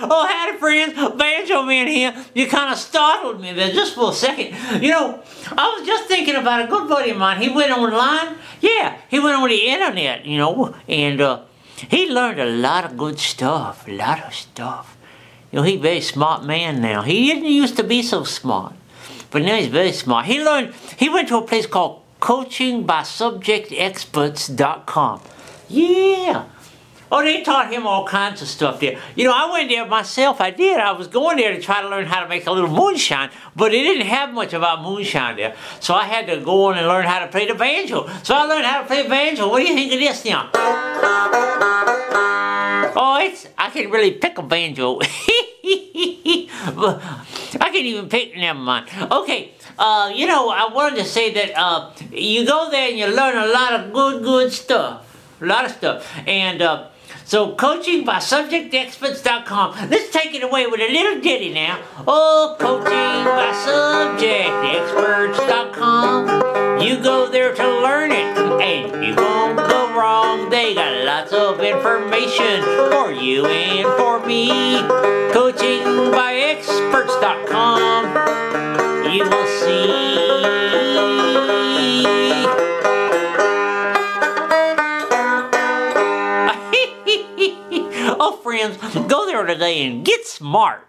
Oh, howdy friends, Banjo Man here. You kind of startled me there just for a second. You know, I was just thinking about a good buddy of mine. He went online. Yeah, he went on the internet, you know, and he learned a lot of good stuff, a lot of stuff. You know, he's a very smart man now. He didn't used to be so smart, but now he's very smart. He went to a place called coachingbysubjectexperts.com. Yeah. Oh, they taught him all kinds of stuff there. You know, I went there myself. I did. I was going there to try to learn how to make a little moonshine, but it didn't have much about moonshine there. So I had to go on and learn how to play the banjo. So I learned how to play banjo. What do you think of this now? Oh, I can really pick a banjo. I can even pick, never mind. Okay, you know, I wanted to say that you go there and you learn a lot of good stuff. A lot of stuff. And so coachingbysubjectexperts.com. Let's take it away with a little ditty now. Oh, coachingbysubjectexperts.com. You go there to learn it and you won't go wrong. They got lots of information for you and for me. Coachingbysexperts.com. You will see. Oh, friends, go there today and get smart.